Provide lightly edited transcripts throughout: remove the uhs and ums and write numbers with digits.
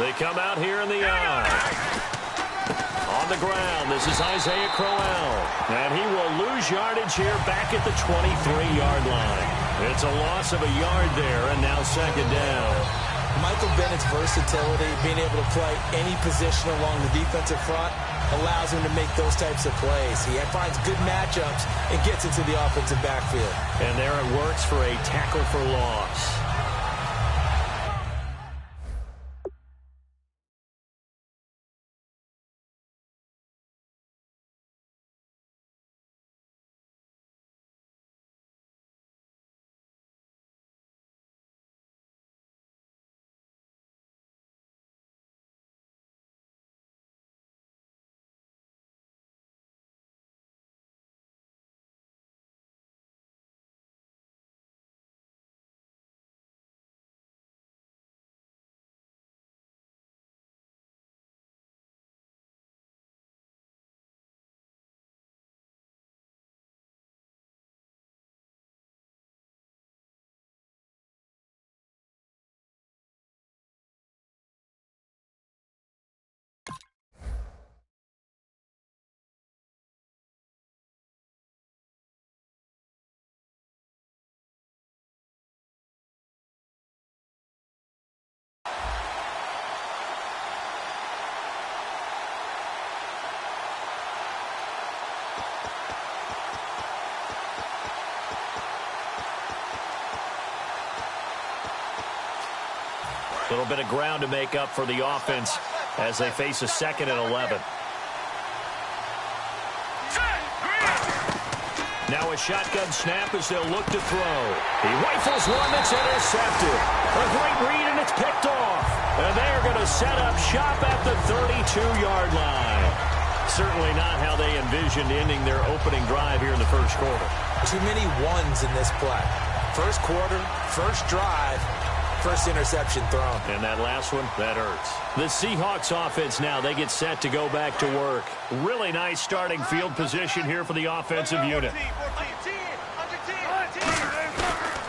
They come out here in the eye. On the ground, this is Isaiah Crowell. And he will lose yardage here back at the 23-yard line. It's a loss of a yard there, and now second down. Michael Bennett's versatility, being able to play any position along the defensive front, allows him to make those types of plays. He finds good matchups and gets into the offensive backfield. And there it works for a tackle for loss. A little bit of ground to make up for the offense as they face a 2nd and 11. Now a shotgun snap as they'll look to throw. He rifles one that's intercepted. A great read, and it's picked off. And they are going to set up shop at the 32-yard line. Certainly not how they envisioned ending their opening drive here in the first quarter. Too many ones in this play. First quarter, first drive, first interception thrown. And that last one, that hurts. The Seahawks offense now, they get set to go back to work. Really nice starting field position here for the offensive unit.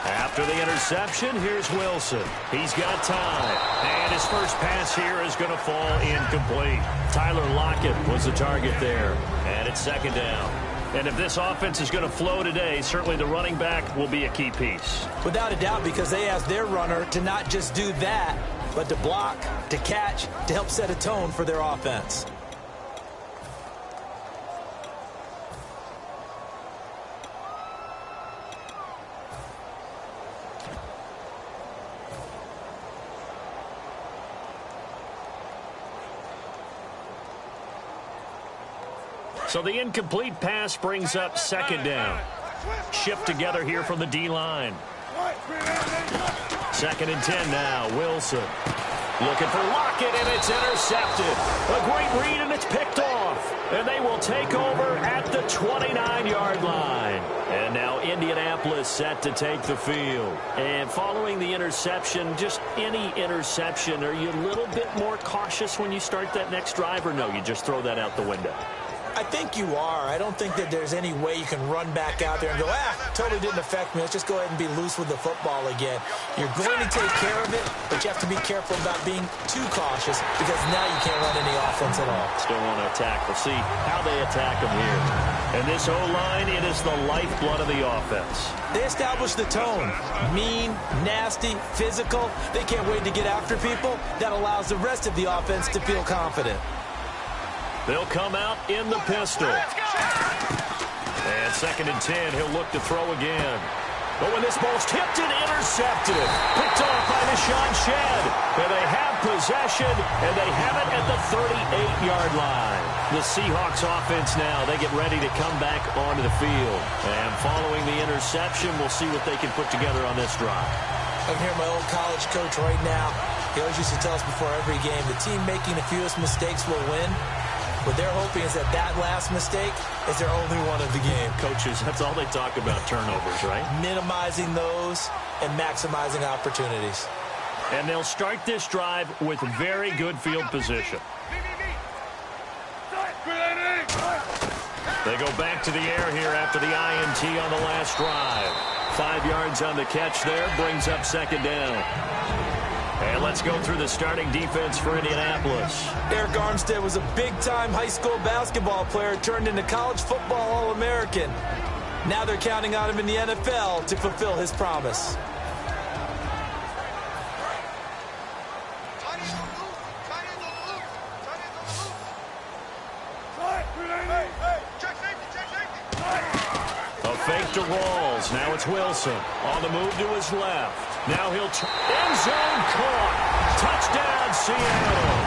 After the interception, here's Wilson. He's got time. And his first pass here is going to fall incomplete. Tyler Lockett was the target there. And it's second down. And if this offense is going to flow today, certainly the running back will be a key piece. Without a doubt, because they ask their runner to not just do that, but to block, to catch, to help set a tone for their offense. So the incomplete pass brings up second down. Shift together here from the D-line. 2nd and 10 now. Wilson looking for Lockett, and it's intercepted. A great read, and it's picked off. And they will take over at the 29-yard line. And now Indianapolis set to take the field. And following the interception, just any interception, are you a little bit more cautious when you start that next drive, or no, you just throw that out the window? I think you are. I don't think that there's any way you can run back out there and go, totally didn't affect me. Let's just go ahead and be loose with the football again. You're going to take care of it, but you have to be careful about being too cautious because now you can't run any offense at all. Still want to attack. We'll see how they attack them here. And this O-line, it is the lifeblood of the offense. They establish the tone. Mean, nasty, physical. They can't wait to get after people. That allows the rest of the offense to feel confident. They'll come out in the pistol. And 2nd and 10, he'll look to throw again. But when this ball's tipped and intercepted, picked off by Deshaun Shedd. And they have possession, and they have it at the 38-yard line. The Seahawks offense now, they get ready to come back onto the field. And following the interception, we'll see what they can put together on this drive. I'm here, my old college coach right now. He always used to tell us before every game, the team making the fewest mistakes will win. What they're hoping is that last mistake is their only one of the game. Coaches, that's all they talk about, turnovers, right? Minimizing those and maximizing opportunities. And they'll start this drive with very good field position. They go back to the air here after the INT on the last drive. 5 yards on the catch there, brings up second down. And let's go through the starting defense for Indianapolis. Eric Armstead was a big-time high school basketball player turned into college football All-American. Now they're counting on him in the NFL to fulfill his promise. A fake to Rawls. Now it's Wilson. On the move to his left. Now he'll end zone caught. Touchdown, Seattle.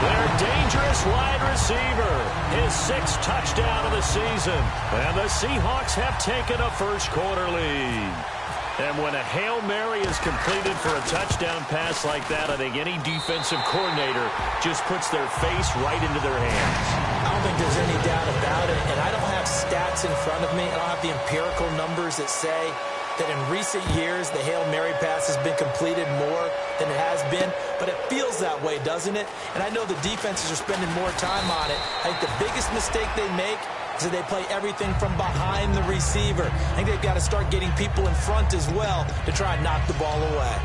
Their dangerous wide receiver. His 6th touchdown of the season. And the Seahawks have taken a first-quarter lead. And when a Hail Mary is completed for a touchdown pass like that, I think any defensive coordinator just puts their face right into their hands. I don't think there's any doubt about it, and I don't have stats in front of me. I don't have the empirical numbers that say that in recent years the Hail Mary pass has been completed more than it has been, but it feels that way, doesn't it? And I know the defenses are spending more time on it. I think the biggest mistake they make is that they play everything from behind the receiver. I think they've got to start getting people in front as well to try and knock the ball away.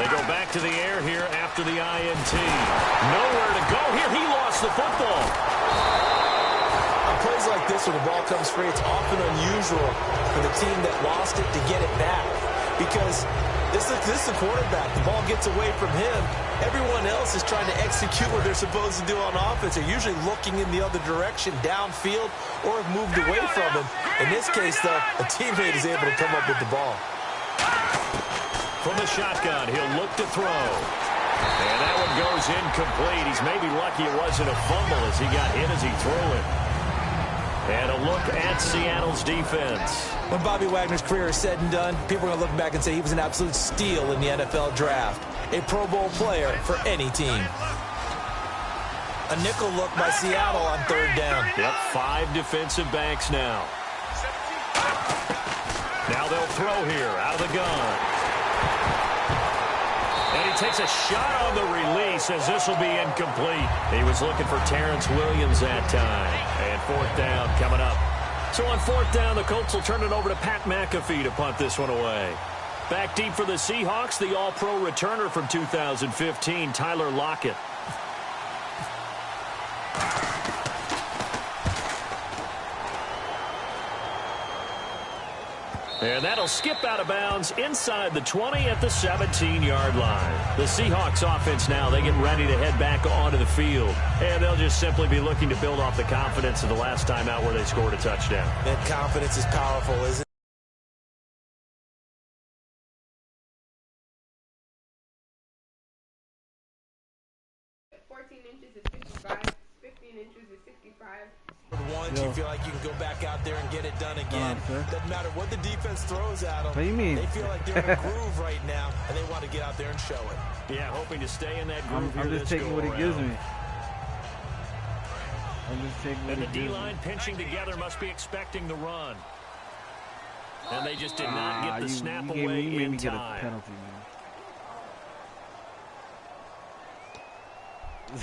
They go back to the air here after the INT. Nowhere to go here. He lost the football. On plays like this where the ball comes free, it's often unusual for the team that lost it to get it back. Because this is the quarterback. The ball gets away from him. Everyone else is trying to execute what they're supposed to do on offense. They're usually looking in the other direction, downfield, or have moved away from him. In this case, though, a teammate is able to come up with the ball. From the shotgun, he'll look to throw. And that one goes incomplete. He's maybe lucky it wasn't a fumble as he got hit as he threw it. And a look at Seattle's defense. When Bobby Wagner's career is said and done, people are going to look back and say he was an absolute steal in the NFL draft. A Pro Bowl player for any team. A nickel look by Seattle on 3rd down. Yep, 5 defensive backs now. Now they'll throw here out of the gun. And he takes a shot on the release as this will be incomplete. He was looking for Terrence Williams that time. And 4th down coming up. So on 4th down, the Colts will turn it over to Pat McAfee to punt this one away. Back deep for the Seahawks, the All-Pro returner from 2015, Tyler Lockett. And that'll skip out of bounds inside the 20 at the 17-yard line. The Seahawks offense now, they get ready to head back onto the field. And they'll just simply be looking to build off the confidence of the last time out where they scored a touchdown. And confidence is powerful, isn't it? You feel like you can go back out there and get it done again. Doesn't matter what the defense throws at them. What do you mean? They feel like they're in a groove right now, and they want to get out there and show it. Yeah, hoping to stay in that groove here. I'm just taking what he gives me. And the D-line pinching together must be expecting the run. And they just did not get the snap away in Get a time. penalty, man.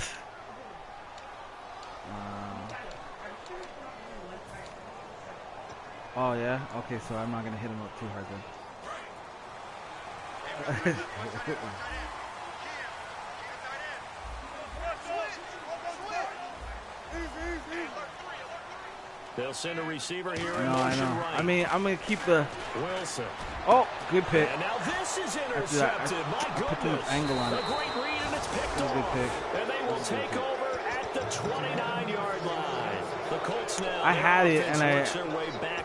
Oh, yeah? Okay, so I'm not going to hit him up too hard then. They'll send a receiver here. No, I know. Right. I mean, I'm going to keep the... Wilson. Oh, good pick. And now this is intercepted. My put too much goodness. angle on it. A great read, and it's picked Good off. pick. And they will take over at the 29-yard line. The Colts now. I had it, and I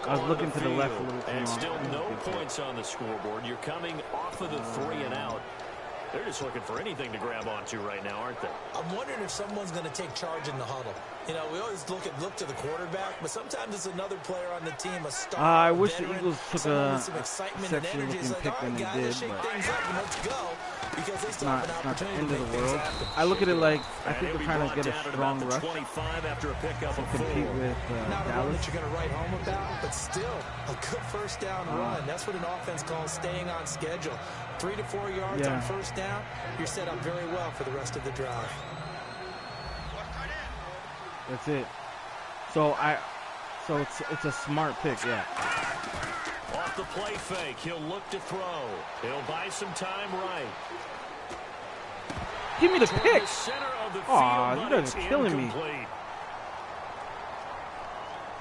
was looking to the field. left a little too And long. still no points on the scoreboard. You're coming off of the 3 and out. They're just looking for anything to grab onto right now, aren't they? I'm wondering if someone's going to take charge in the huddle. You know, we always look to the quarterback, but sometimes it's another player on the team, a star. I wish veteran, the Eagles took someone a with some excitement and energy. sexy-looking It's like, pick all when right, they guys, did, let's shake but things up and let's go. because they still Not, have an it's not the opportunity end to of make the things world. happen. I look at it like I And think he'll they're be trying to brought get a down at strong about the rush 25 after a pickup to of compete 4. with Not a run Dallas. that you're going to write home about, but still a good first down run. That's what an offense calls staying on schedule. 3 to 4 yards on first down, you're set up very well for the rest of the drive. That's it. So it's a smart pick, yeah. Off the play fake, he'll look to throw. He'll buy some time right. Give me the Toward pick. the center of the field, Aw, but you guys it's are killing me. incomplete.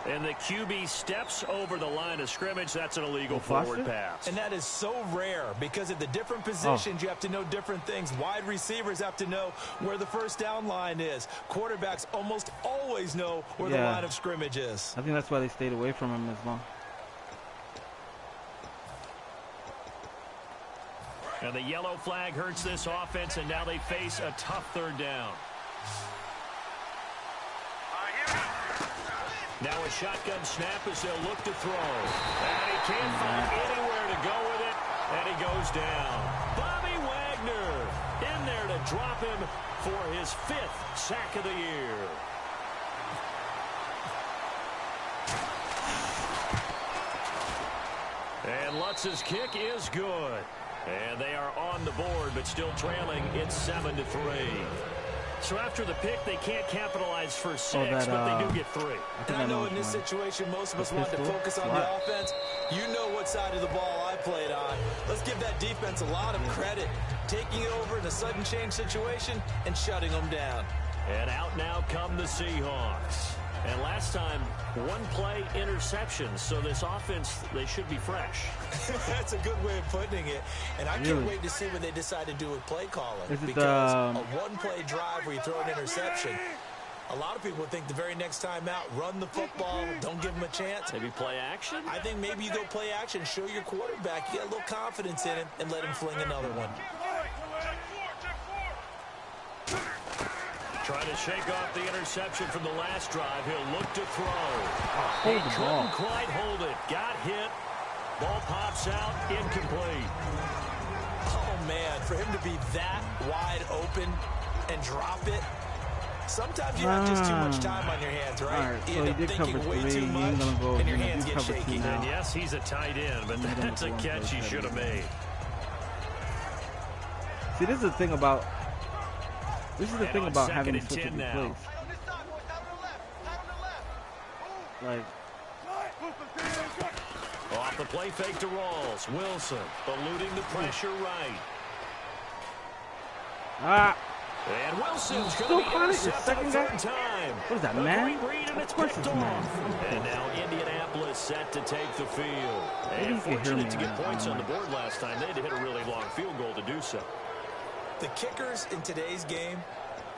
And the QB steps over the line of scrimmage. That's an illegal forward pass. And that is so rare because at the different positions, you have to know different things. Wide receivers have to know where the first down line is. Quarterbacks almost always know where the line of scrimmage is. I think that's why they stayed away from him as long. And the yellow flag hurts this offense, and now they face a tough third down. Now a shotgun snap as they'll look to throw. And he can't find anywhere to go with it, and he goes down. Bobby Wagner in there to drop him for his 5th sack of the year. And Lutz's kick is good. And they are on the board, but still trailing. It's 7-3. So after the pick, they can't capitalize for 6, but they do get 3. And I know in this situation, most of us want to focus on the offense. You know what side of the ball I played on. Let's give that defense a lot of credit. Taking it over in a sudden change situation and shutting them down. And out now come the Seahawks. And last time, 1-play interception. So this offense, they should be fresh. That's a good way of putting it. And I can't wait to see what they decide to do with play calling. Because a one-play drive where you throw an interception, a lot of people think the very next time out, run the football, don't give them a chance. Maybe play action? I think maybe you go play action, show your quarterback, you get a little confidence in him, and let him fling another one. Trying to shake off the interception from the last drive. He'll look to throw. Hold the ball. Couldn't quite hold it. Got hit. Ball pops out. Incomplete. Oh, man, for him to be that wide open and drop it, sometimes you have just too much time on your hands, right? Right, You so end he up did thinking cover way 3. too much, Gonna go, and your hands get shaky. And yes, he's a tight end, but that's a catch he should have made. See, this is the thing about having such a good place. Like, off the play fake to Rawls. Wilson eluding the pressure right. And Wilson's going to be intercepted third time. What is that, man? Of course it's man. And now Indianapolis set to take the field. And fortunate to get points on the board last time. They had to hit a really long field goal to do so. The kickers in today's game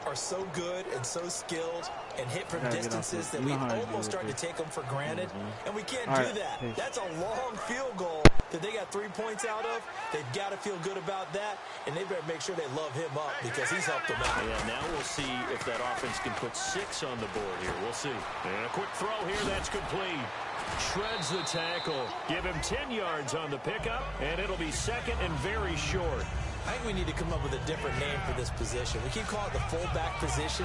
are so good and so skilled and hit from distances that we almost start to take them for granted. And we can't do that. That's a long field goal that they got 3 points out of. They've got to feel good about that, and they better make sure they love him up because he's helped them out. Yeah, now we'll see if that offense can put 6 on the board here. We'll see. And a quick throw here. That's complete. Shreds the tackle. Give him 10 yards on the pickup, and it'll be second and very short. I think we need to come up with a different name for this position. We keep calling it the fullback position.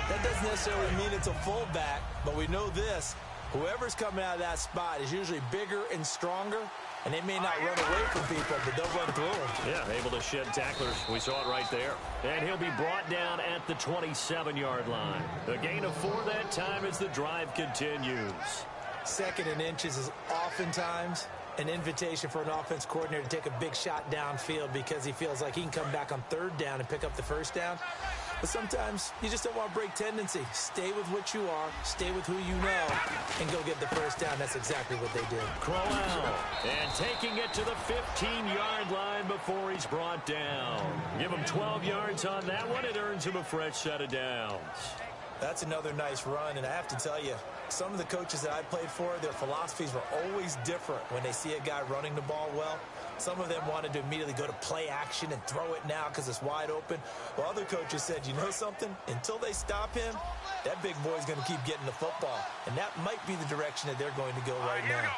That doesn't necessarily mean it's a fullback, but we know this. Whoever's coming out of that spot is usually bigger and stronger, and they may not run away from people, but they'll run through them. Yeah, able to shed tacklers. We saw it right there. And he'll be brought down at the 27-yard line. A gain of 4 that time as the drive continues. Second and inches is oftentimes an invitation for an offense coordinator to take a big shot downfield because he feels like he can come back on third down and pick up the first down. But sometimes you just don't want to break tendency. Stay with what you are, stay with who you know, and go get the first down. That's exactly what they did. Crowell, and taking it to the 15-yard line before he's brought down. Give him 12 yards on that one. It earns him a fresh set of downs. That's another nice run, and I have to tell you, some of the coaches that I played for, their philosophies were always different when they see a guy running the ball well. Some of them wanted to immediately go to play action and throw it now because it's wide open. While other coaches said, you know something? Until they stop him, that big boy's going to keep getting the football. And that might be the direction that they're going to go right now.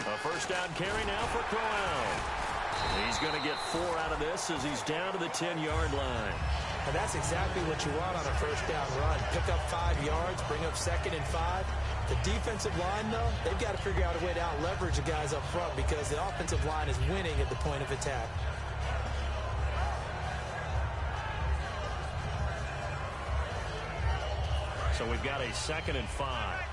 A first down carry now for Crowell. He's going to get 4 out of this as he's down to the 10-yard line. And that's exactly what you want on a first down run. Pick up 5 yards, bring up 2nd and 5. The defensive line, though, they've got to figure out a way to out-leverage the guys up front because the offensive line is winning at the point of attack. So we've got a 2nd and 5.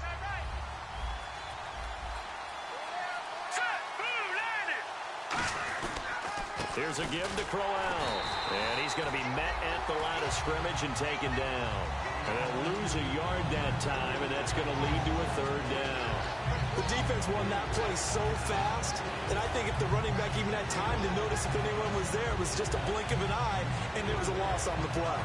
Here's a give to Crowell. And he's going to be met at the line of scrimmage and taken down. And they'll lose a yard that time, and that's going to lead to a 3rd down. The defense won that play so fast that I think if the running back even had time to notice if anyone was there, it was just a blink of an eye, and there was a loss on the play.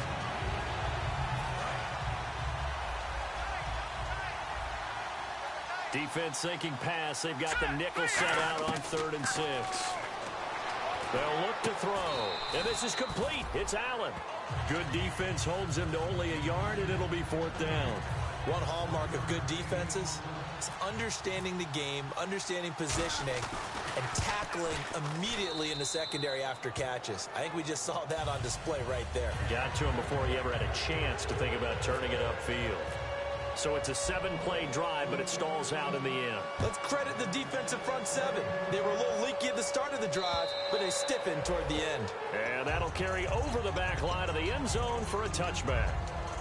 Defense sinking pass. They've got the nickel set out on 3rd and 6. They'll look to throw, and this is complete. It's Allen. Good defense holds him to only a yard, and it'll be 4th down. One hallmark of good defenses is understanding the game, understanding positioning, and tackling immediately in the secondary after catches. I think we just saw that on display right there. Got to him before he ever had a chance to think about turning it upfield. So it's a 7-play drive, but it stalls out in the end. Let's credit the defensive front 7. They were a little leaky at the start of the drive, but they stiffened toward the end. And that'll carry over the back line of the end zone for a touchback.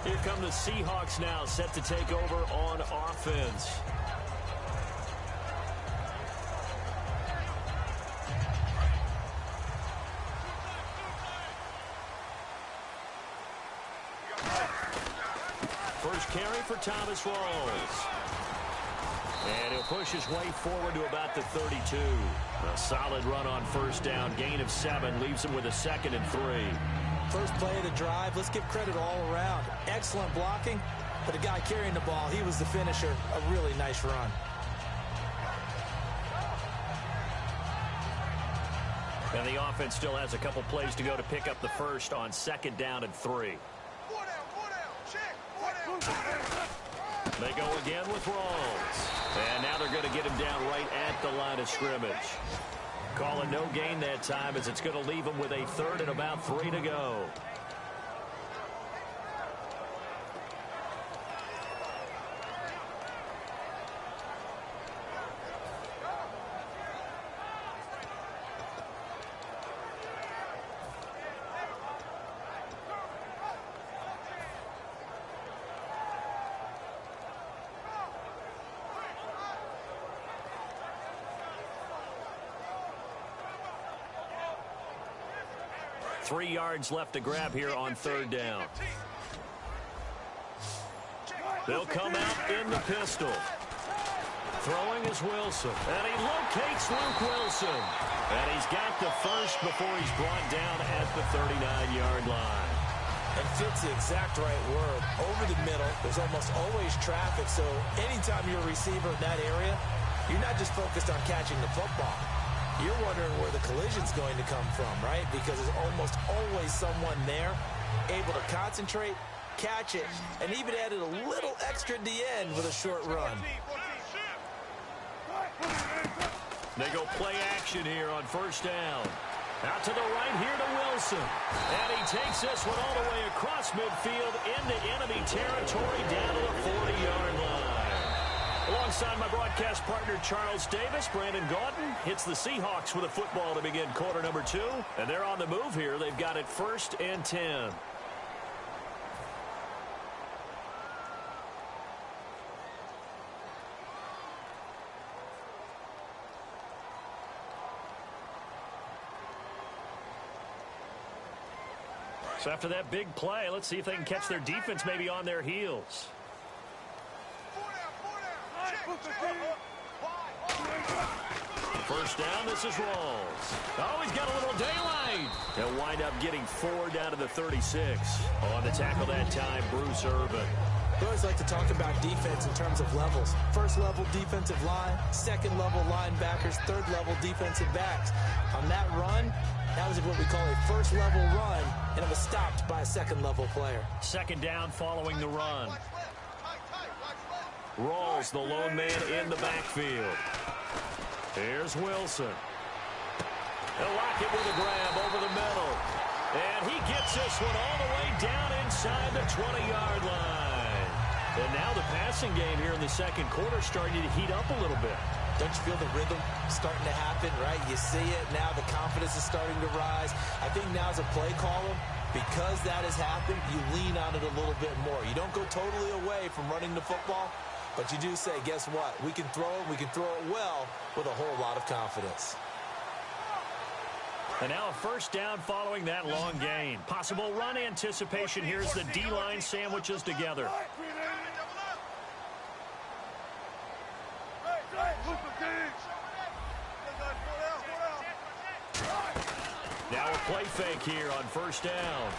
Here come the Seahawks now, set to take over on offense. First carry for Thomas Rawls. And he'll push his way forward to about the 32. A solid run on first down. Gain of 7 leaves him with a 2nd and 3. First play of the drive. Let's give credit all around. Excellent blocking, but the guy carrying the ball, he was the finisher. A really nice run. And the offense still has a couple plays to go to pick up the first on 2nd down and 3. They go again with Rawls. And now they're going to get him down right at the line of scrimmage. Calling no gain that time as it's going to leave him with a 3rd and about 3 to go. Three yards left to grab here on 3rd down. They'll come out in the pistol. Throwing is Wilson. And he locates Luke Wilson. And he's got the first before he's brought down at the 39-yard line. And fits the exact right word. Over the middle, there's almost always traffic. So anytime you're a receiver in that area, you're not just focused on catching the football. You're wondering where the collision's going to come from, right? Because there's almost always someone there able to concentrate, catch it, and even added a little extra at the end with a short run. They go play action here on first down. Out to the right here to Wilson. And he takes this one all the way across midfield into enemy territory down to the 40-yard line. Alongside my broadcast partner, Charles Davis, Brandon Gaudin hits the Seahawks with a football to begin quarter number 2. And they're on the move here. They've got it 1st and 10. So after that big play, let's see if they can catch their defense maybe on their heels. First down, this is Rawls. Oh, he's got a little daylight. They'll wind up getting 4 down to the 36. On the tackle that time, Bruce Irvin. We always like to talk about defense in terms of levels. First level defensive line, second level linebackers, third level defensive backs. On that run, that was what we call a first level run, and it was stopped by a second level player. 2nd down following the run. Rawls, the lone man in the backfield. Here's Wilson. They'll lock it with a grab over the middle. And he gets this one all the way down inside the 20-yard line. And now the passing game here in the second quarter starting to heat up a little bit. Don't you feel the rhythm starting to happen, right? You see it. Now the confidence is starting to rise. I think now as a play caller, because that has happened, you lean on it a little bit more. You don't go totally away from running the football, but you do say, guess what? We can throw it. We can throw it well with a whole lot of confidence. And now a first down following that long gain. Possible run anticipation here as the D-line sandwiches together. Now a play fake here on first down.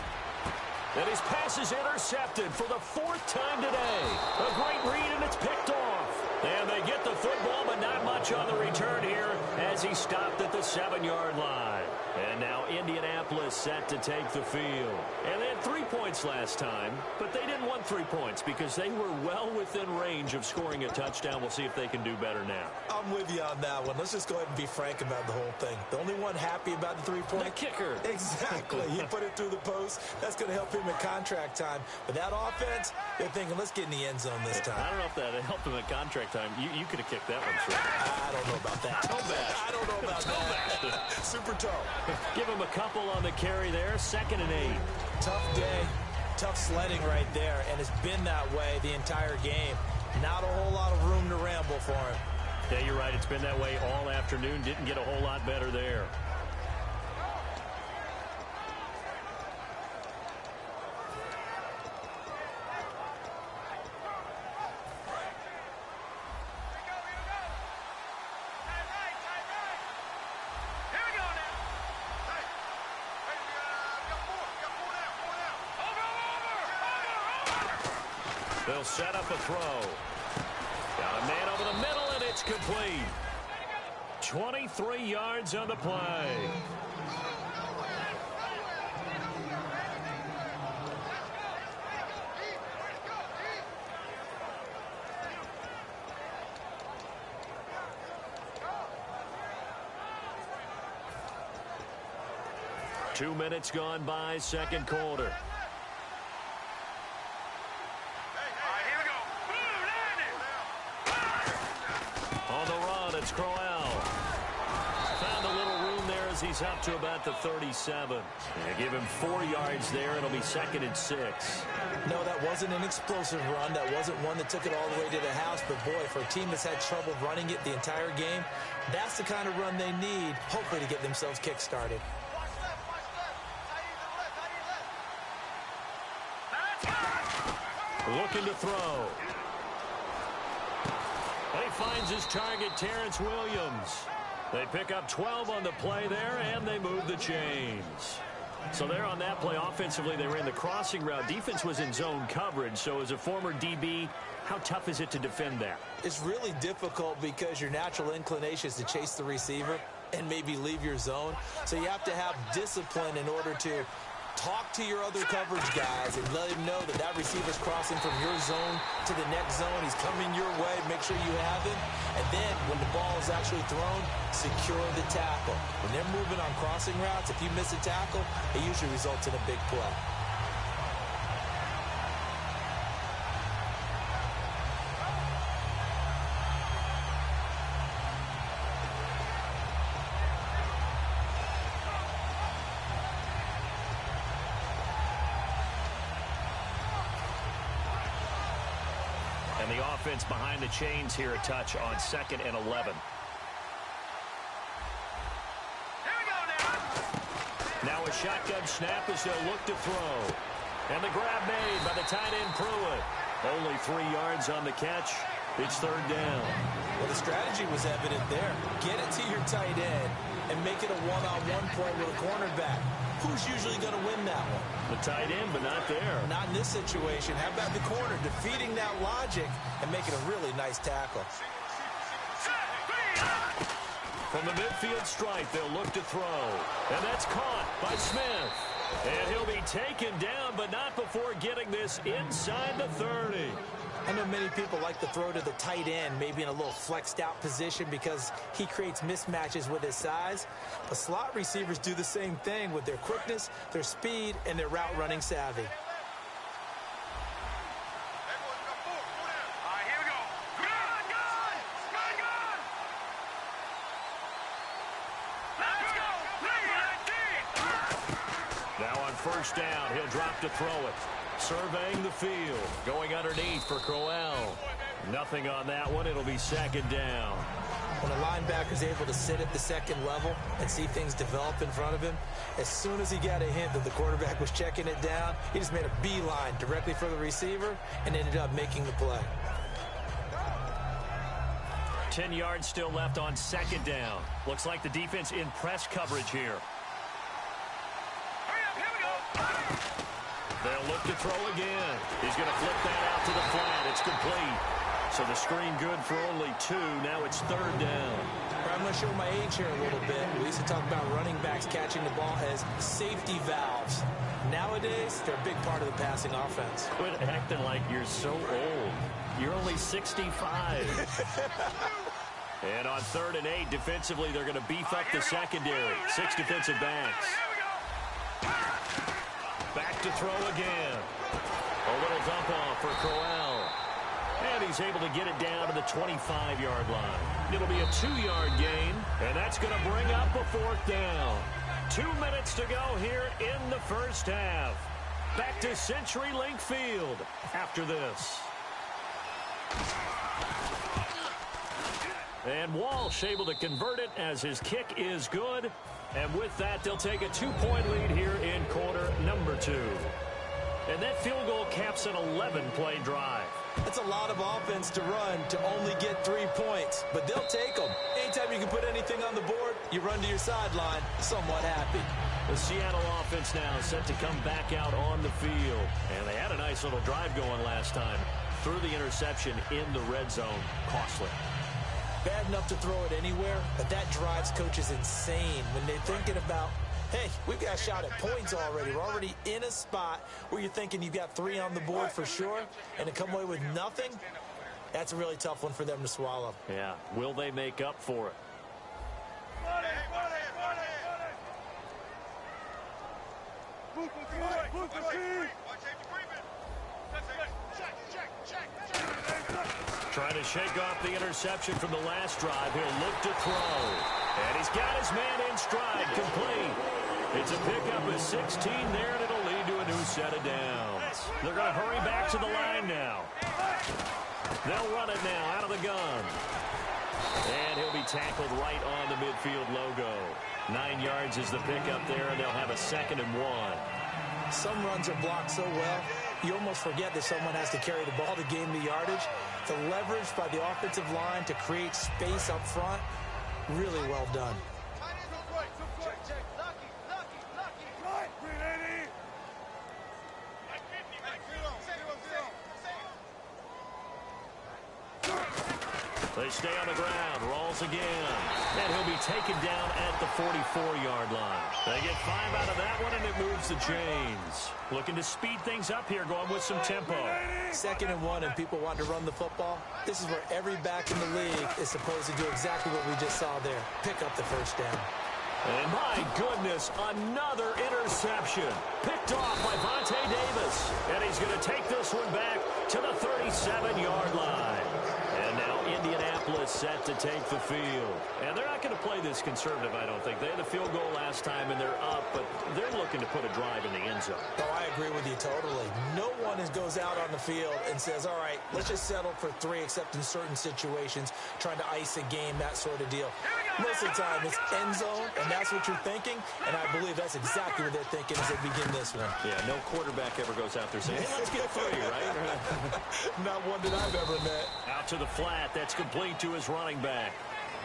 And his pass is intercepted for the fourth time today. A great read, and it's picked off. And they get the football, but not much on the return here as he stopped at the 7-yard line. And now Indianapolis set to take the field. And they had 3 points last time, but they didn't want 3 points because they were well within range of scoring a touchdown. We'll see if they can do better now. I'm with you on that one. Let's just go ahead and be frank about the whole thing. The only one happy about the 3-point? The kicker. Exactly. He put it through the post. That's going to help him in contract time. But that offense, they're thinking, let's get in the end zone this time. I don't know if that helped him in contract time. You could have kicked that one through. I don't know about that. Toe bash. I don't know about that. Super toe. Give him a couple on the carry there. 2nd and 8. Tough day. Tough sledding right there. And it's been that way the entire game. Not a whole lot of room to ramble for him. Yeah, you're right. It's been that way all afternoon. Didn't get a whole lot better there. They'll set up a throw. Got a man over the middle, and it's complete. 23 yards on the play. Two minutes gone by, second quarter. It's Crowell. Found a little room there as he's up to about the 37. They give him 4 yards there. It'll be 2nd and 6. No, that wasn't an explosive run. That wasn't one that took it all the way to the house. But, boy, for a team that's had trouble running it the entire game, that's the kind of run they need, hopefully, to get themselves kick-started. Looking to throw. And he finds his target, Terrence Williams. They pick up 12 on the play there, and they move the chains. So there on that play, offensively, they ran the crossing route. Defense was in zone coverage. So as a former DB, how tough is it to defend that? It's really difficult because your natural inclination is to chase the receiver and maybe leave your zone. So you have to have discipline in order to talk to your other coverage guys and let him know that that receiver's crossing from your zone to the next zone. He's coming your way. Make sure you have him. And then when the ball is actually thrown, secure the tackle. When they're moving on crossing routes, if you miss a tackle, it usually results in a big play. And the offense behind the chains here a touch on 2nd and 11. Now a shotgun snap as they'll look to throw. And the grab made by the tight end Pruitt. Only 3 yards on the catch. It's 3rd down. Well, the strategy was evident there. Get it to your tight end and make it a one-on-one play with a cornerback. Who's usually going to win that one? The tight end, but not there. Not in this situation. How about the corner defeating that logic and making a really nice tackle? From the midfield stripe, they'll look to throw. And that's caught by Smith. And he'll be taken down, but not before getting this inside the 30. I know many people like to throw to the tight end, maybe in a little flexed out position because he creates mismatches with his size. But slot receivers do the same thing with their quickness, their speed, and their route running savvy. Now on first down, he'll drop to throw it. Surveying the field, going underneath for Crowell. Nothing on that one. It'll be second down. When a linebacker's able to sit at the second level and see things develop in front of him, as soon as he got a hint that the quarterback was checking it down, he just made a beeline directly for the receiver and ended up making the play. 10 yards still left on second down. Looks like the defense in press coverage here. They'll look to throw again. He's going to flip that out to the flat. It's complete. So the screen good for only 2. Now it's third down. I'm going to show my age here a little bit. We used to talk about running backs catching the ball as safety valves. Nowadays, they're a big part of the passing offense. Quit acting like you're so old. You're only 65. And on 3rd and 8, defensively, they're going to beef up the secondary. 6 defensive backs. Back to throw again. A little dump off for Crowell. And he's able to get it down to the 25-yard line. It'll be a 2-yard gain, and that's going to bring up a 4th down. 2 minutes to go here in the first half. Back to CenturyLink Field after this. And Walsh able to convert it as his kick is good. And with that, they'll take a 2-point lead here in quarter number 2. And that field goal caps an 11-play drive. That's a lot of offense to run to only get 3 points, but they'll take them. Anytime you can put anything on the board, you run to your sideline somewhat happy. The Seattle offense now set to come back out on the field. And they had a nice little drive going last time. Threw the interception in the red zone. Costly. Bad enough to throw it anywhere, but that drives coaches insane when they're thinking about, hey, we've got a shot at points already. We're already in a spot where you're thinking you've got 3 on the board for sure, and to come away with nothing, that's a really tough one for them to swallow. Yeah, will they make up for it? Trying to shake off the interception from the last drive. He'll look to throw. And he's got his man in stride, complete. It's a pickup of 16 there, and it'll lead to a new set of downs. They're going to hurry back to the line now. They'll run it now out of the gun. And he'll be tackled right on the midfield logo. 9 yards is the pickup there, and they'll have a 2nd and 1. Some runs are blocked so well, you almost forget that someone has to carry the ball to gain the yardage. The leverage by the offensive line to create space up front, really well done. They stay on the ground. Rawls again. And he'll be taken down at the 44-yard line. They get 5 out of that one, and it moves the chains. Looking to speed things up here, going with some tempo. 2nd and 1, and people want to run the football. This is where every back in the league is supposed to do exactly what we just saw there. Pick up the first down. And my goodness, another interception. Picked off by Vontae Davis. And he's going to take this one back to the 37-yard line. And now Indianapolis set to take the field. And they're not going to play this conservative, I don't think. They had the field goal last time, and they're up, but they're looking to put a drive in the end zone. Oh, I agree with you totally. No one goes out on the field and says, all right, let's just settle for 3, except in certain situations, trying to ice a game, that sort of deal. Most of the time, it's end zone, and that's what you're thinking, and I believe that's exactly what they're thinking as they begin this one. Yeah, no quarterback ever goes out there saying, hey, let's get 3, right? Not one that I've ever met. Out to the flat. That's complete to his running back.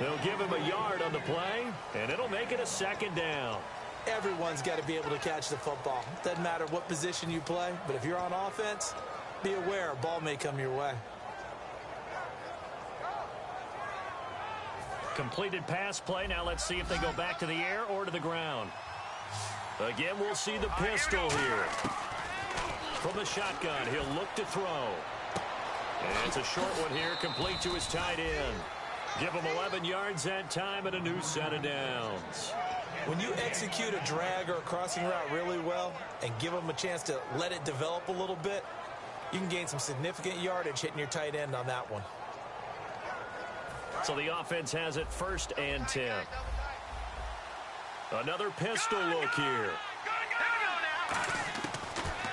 They'll give him a yard on the play, and it'll make it a 2nd down. Everyone's got to be able to catch the football. Doesn't matter what position you play, but if you're on offense, be aware a ball may come your way. Completed pass play. Now let's see if they go back to the air or to the ground. Again, we'll see the pistol here. From the shotgun, he'll look to throw. And it's a short one here, complete to his tight end. Give him 11 yards that time and a new set of downs. When you execute a drag or a crossing route really well and give them a chance to let it develop a little bit, you can gain some significant yardage hitting your tight end on that one. So the offense has it 1st and 10. Another pistol look here.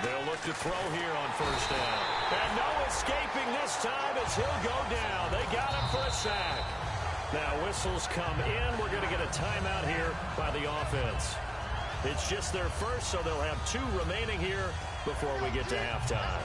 They'll look to throw here on 1st down. And no escaping this time as he'll go down. They got him for a sack. Now whistles come in. We're going to get a timeout here by the offense. It's just their first, so they'll have 2 remaining here before we get to halftime.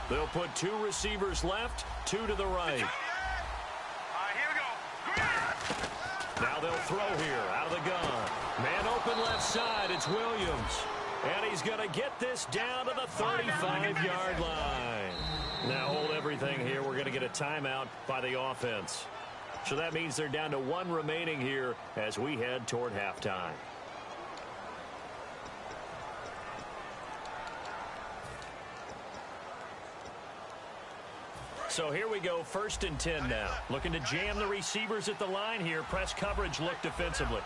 They'll put 2 receivers left, 2 to the right. Here we go. Now they'll throw here out of the gun. Man open left side. It's Williams. And he's going to get this down to the 35-yard line. Now hold everything here. We're going to get a timeout by the offense. So that means they're down to 1 remaining here as we head toward halftime. So here we go, 1st and 10 now. Looking to jam the receivers at the line here. Press coverage look defensively.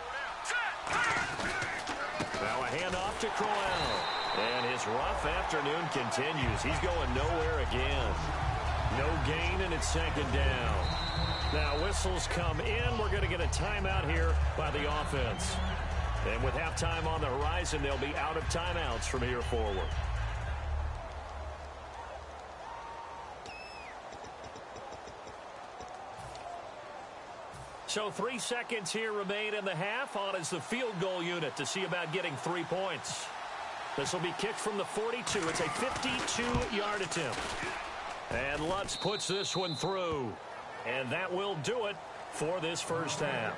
Now a handoff to Crowell. And his rough afternoon continues. He's going nowhere again. No gain, and it's 2nd down. Now whistles come in. We're going to get a timeout here by the offense. And with halftime on the horizon, they'll be out of timeouts from here forward. So 3 seconds here remain in the half. On is the field goal unit to see about getting 3 points. This will be kicked from the 42. It's a 52-yard attempt. And Lutz puts this one through. And that will do it for this first half.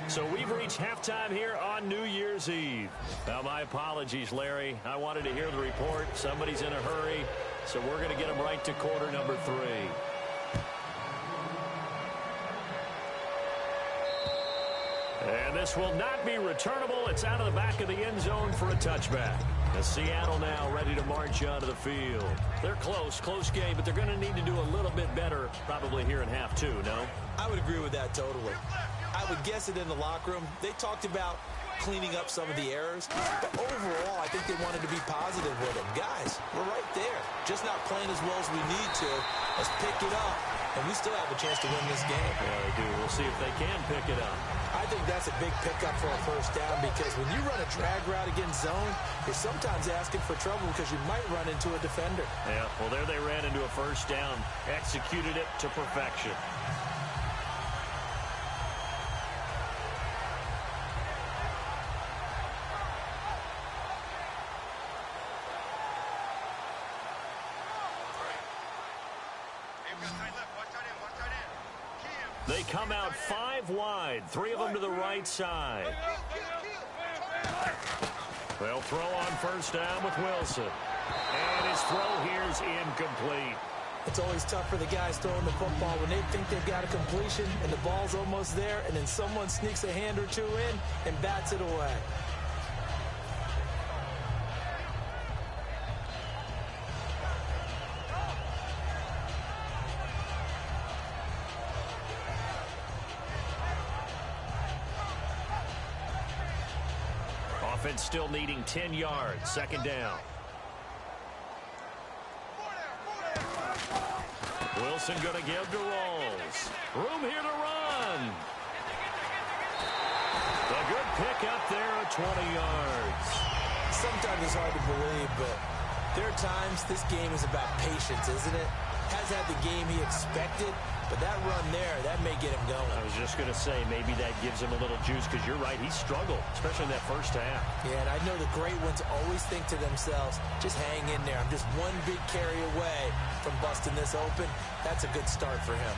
So we've reached halftime here on New Year's Eve. Now, my apologies, Larry. I wanted to hear the report. Somebody's in a hurry. So we're going to get them right to quarter number 3. And this will not be returnable. It's out of the back of the end zone for a touchback. As Seattle now ready to march onto the field. They're close game, but they're going to need to do a little bit better probably here in half 2, no? I would agree with that totally. I would guess it in the locker room. They talked about cleaning up some of the errors, but overall, I think they wanted to be positive with them. Guys, we're right there. Just not playing as well as we need to. Let's pick it up, and we still have a chance to win this game. Yeah, they do. We'll see if they can pick it up. I think that's a big pickup for a 1st down because when you run a drag route against zone, you're sometimes asking for trouble because you might run into a defender. Yeah, well, there they ran into a 1st down, executed it to perfection. They come out 5 wide, 3 of them to the right side. They'll throw on 1st down with Wilson. And his throw here is incomplete. It's always tough for the guys throwing the football when they think they've got a completion and the ball's almost there, and then someone sneaks a hand or 2 in and bats it away. Offense still needing 10 yards. 2nd down. Wilson going to give to Rolls. Room here to run. A good pick up there at 20 yards. Sometimes it's hard to believe, but there are times this game is about patience, isn't it? Has had the game he expected, but that run there, that may get him going. I was just going to say, maybe that gives him a little juice because you're right, he struggled, especially in that 1st half. Yeah, and I know the great ones always think to themselves, just hang in there. I'm just one big carry away from busting this open. That's a good start for him.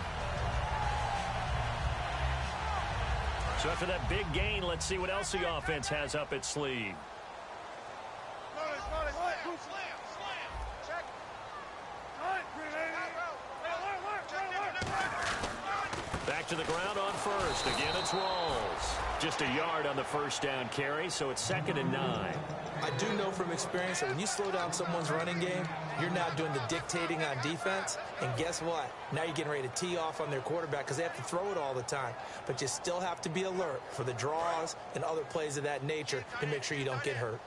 So after that big gain, let's see what else the offense has up its sleeve. Slam. Check. back to the ground on first. Again, it's Rawls. Just a yard on the first down carry, so it's 2nd and 9. I do know from experience that when you slow down someone's running game, you're now doing the dictating on defense. And guess what? Now you're getting ready to tee off on their quarterback because they have to throw it all the time. But you still have to be alert for the draws and other plays of that nature to make sure you don't get hurt.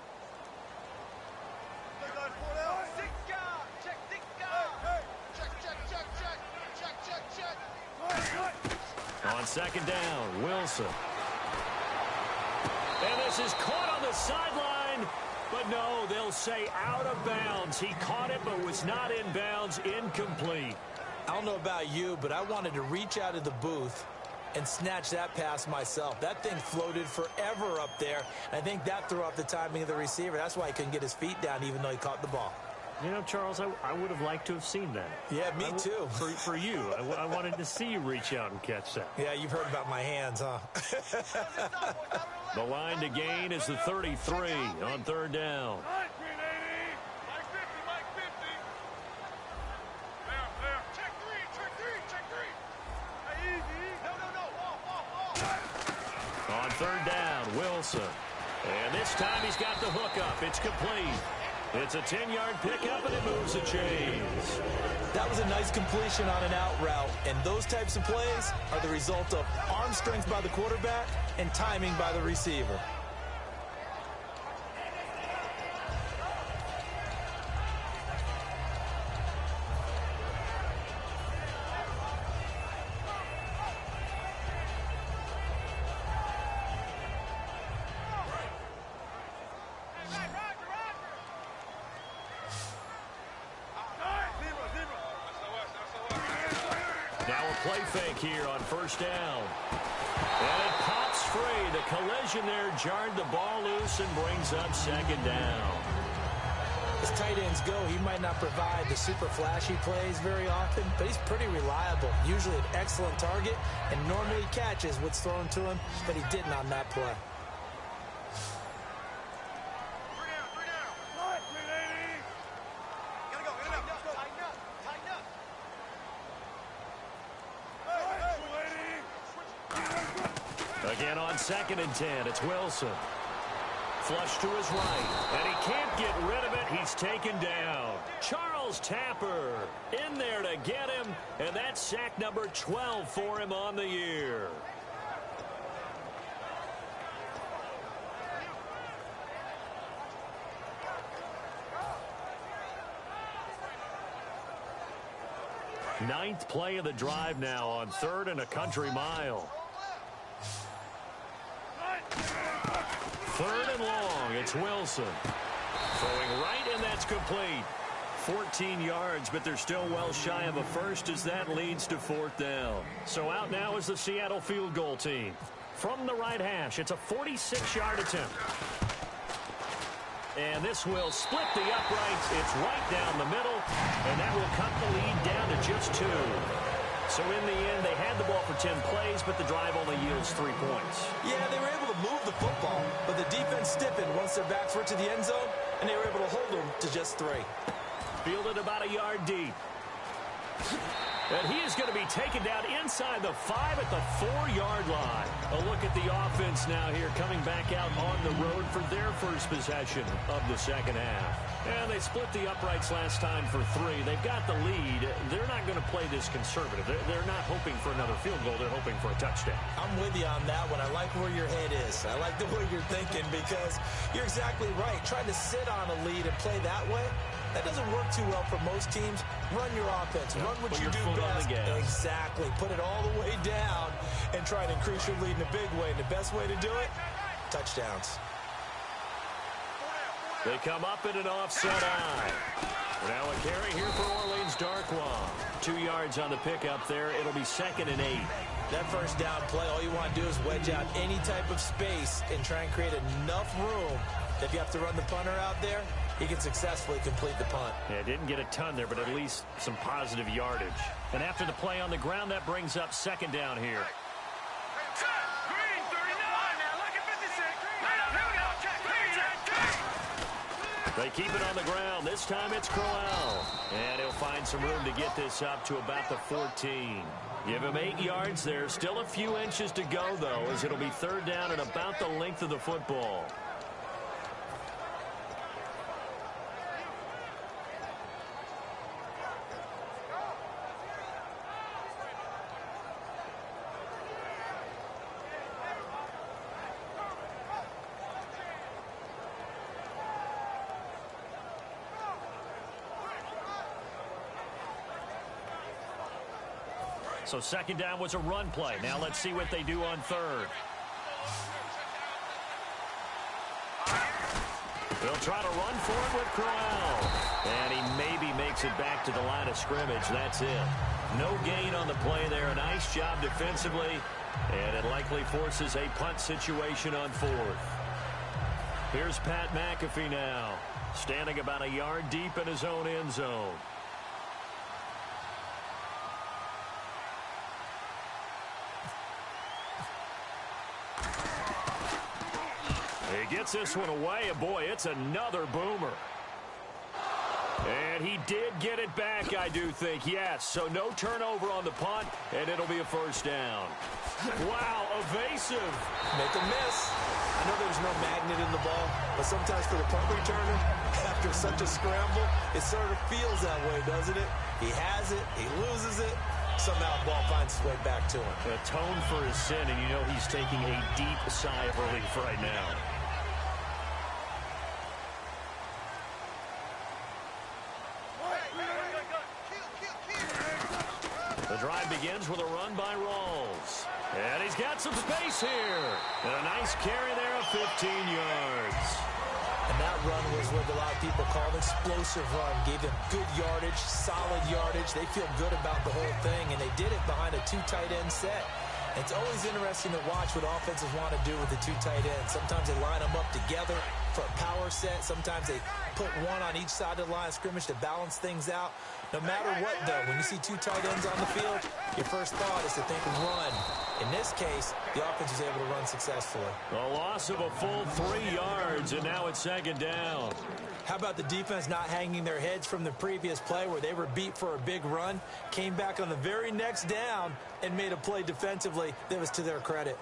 On 2nd down, Wilson. And this is caught on the sideline. But no, they'll say out of bounds. He caught it but was not in bounds. Incomplete. I don't know about you, but I wanted to reach out of the booth and snatch that pass myself. That thing floated forever up there. I think that threw off the timing of the receiver. That's why he couldn't get his feet down even though he caught the ball. You know, Charles, I would have liked to have seen that. Yeah, me too. For you. I wanted to see you reach out and catch that. Yeah, you've heard about my hands, huh? The line to gain is the 33 on 3rd down. On 3rd down, Wilson. And this time he's got the hook up. It's complete. It's a 10-yard pickup, and it moves the chains. That was a nice completion on an out route, and those types of plays are the result of arm strength by the quarterback and timing by the receiver. Now a play fake here on 1st down. And it pops free. The collision there jarred the ball loose and brings up 2nd down. As tight ends go, he might not provide the super flashy plays very often, but he's pretty reliable. Usually an excellent target and normally catches what's thrown to him, but he didn't on that play. Again on 2nd and 10, it's Wilson. Flush to his right, and he can't get rid of it. He's taken down. Charles Tapper in there to get him, and that's sack number 12 for him on the year. Ninth play of the drive now on 3rd and a country mile. 3rd and long, it's Wilson. Throwing right, and that's complete. 14 yards, but they're still well shy of a first as that leads to 4th down. So out now is the Seattle field goal team. From the right hash, it's a 46-yard attempt. And this will split the uprights. It's right down the middle, and that will cut the lead down to just 2. So in the end, they had the ball for 10 plays, but the drive only yields 3 points. Yeah, they were able to move the football, but the defense stiffened once their backs were to the end zone, and they were able to hold them to just 3. Fielded about a yard deep. And he is going to be taken down inside the 5 at the 4-yard line. A look at the offense now here coming back out on the road for their first possession of the second half. And they split the uprights last time for 3. They've got the lead. They're not going to play this conservative. They're not hoping for another field goal. They're hoping for a touchdown. I'm with you on that one. I like where your head is. I like the way you're thinking because you're exactly right. Trying to sit on a lead and play that way, that doesn't work too well for most teams. Run your offense. Run what you do best. Exactly. Put it all the way down and try to increase your lead in a big way. And the best way to do it, touchdowns. They come up in an offset eye. Now a carry here for Orleans Darkwa. 2 yards on the pickup there. It'll be 2nd and 8. That first down play, all you want to do is wedge out any type of space and try and create enough room that if you have to run the punter out there, he can successfully complete the punt. Yeah, didn't get a ton there, but at least some positive yardage. And after the play on the ground, that brings up 2nd down here. They keep it on the ground. This time it's Crowell. And he'll find some room to get this up to about the 14. Give him 8 yards there. Still a few inches to go, though, as it'll be third down and about the length of the football. So second down was a run play. Now let's see what they do on third. They'll try to run for it with Crowell. And he maybe makes it back to the line of scrimmage. That's it. No gain on the play there. A nice job defensively. And it likely forces a punt situation on fourth. Here's Pat McAfee now, standing about a yard deep in his own end zone. He gets this one away, and boy, it's another boomer. And he did get it back, I do think, yes. So no turnover on the punt, and it'll be a first down. Wow, evasive. Make a miss. I know there's no magnet in the ball, but sometimes for the punt returner, after such a scramble, it sort of feels that way, doesn't it? He has it, he loses it. Somehow the ball finds its way back to him. Atone for his sin, and you know he's taking a deep sigh of relief right now. The drive begins with a run by Rawls. And he's got some space here. And a nice carry there of 15 yards. And that run was what a lot of people call an explosive run. Gave them good yardage, solid yardage. They feel good about the whole thing, and they did it behind a 2 tight end set. It's always interesting to watch what offenses want to do with the 2 tight ends. Sometimes they line them up together for a power set. Sometimes they put one on each side of the line of scrimmage to balance things out. No matter what, though, when you see 2 tight ends on the field, your first thought is to think run. In this case, the offense was able to run successfully. A loss of a full 3 yards, and now it's second down. How about the defense not hanging their heads from the previous play where they were beat for a big run, came back on the very next down and made a play defensively that was to their credit.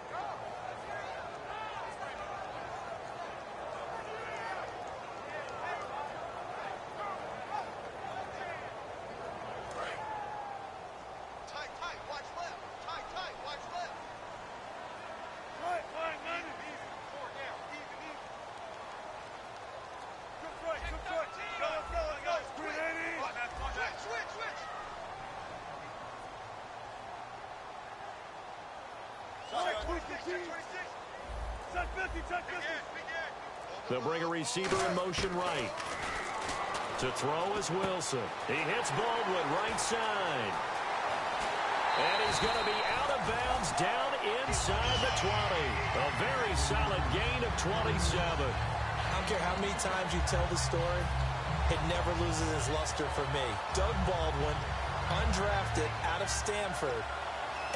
They'll bring a receiver in motion right. To throw is Wilson. He hits Baldwin right side. And he's going to be out of bounds down inside the 20. A very solid gain of 27. I don't care how many times you tell the story, it never loses its luster for me. Doug Baldwin, undrafted out of Stanford,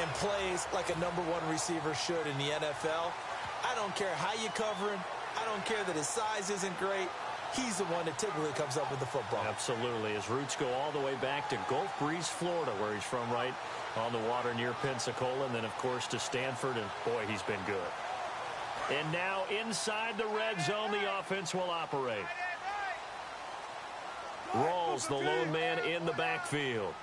and plays like a #1 receiver should in the NFL. I don't care how you cover him. I don't care that his size isn't great. He's the one that typically comes up with the football. Absolutely. His roots go all the way back to Gulf Breeze, Florida, where he's from, right on the water near Pensacola, and then, of course, to Stanford, and, boy, he's been good. And now inside the red zone, the offense will operate. Rawls, the lone man in the backfield.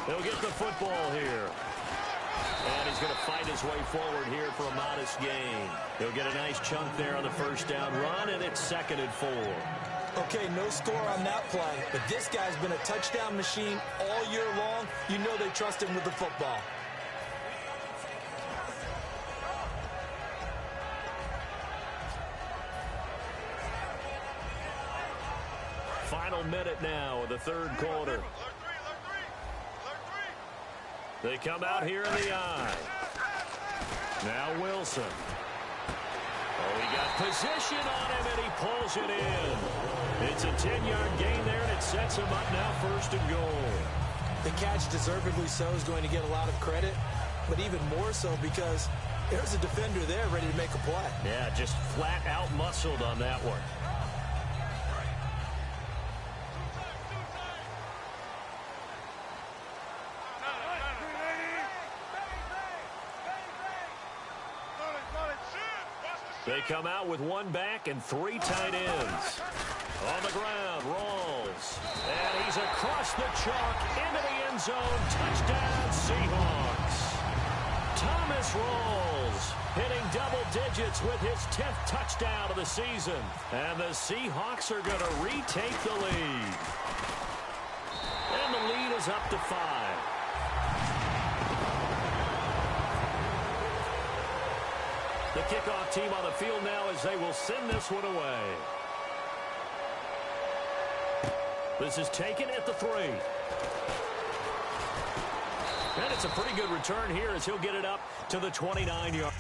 He'll get the football here. And he's going to fight his way forward here for a modest gain. He'll get a nice chunk there on the first down run, and it's 2nd and 4. Okay, no score on that play, but this guy's been a touchdown machine all year long. You know they trust him with the football. Final minute now of the third quarter. They come out here in the eye. Now Wilson. Oh, he got position on him, and he pulls it in. It's a 10-yard gain there, and it sets him up now 1st and goal. The catch, deservedly so, is going to get a lot of credit. but even more so because there's a defender there ready to make a play. Yeah, just flat out muscled on that one. They come out with one back and three tight ends. On the ground, rolls. And he's across the chalk into the end zone. Touchdown, Seahawks. Thomas Rolls hitting double digits with his 10th touchdown of the season. And the Seahawks are going to retake the lead. And the lead is up to 5. The kickoff team on the field now as they will send this one away. This is taken at the 3. And it's a pretty good return here as he'll get it up to the 29-yard.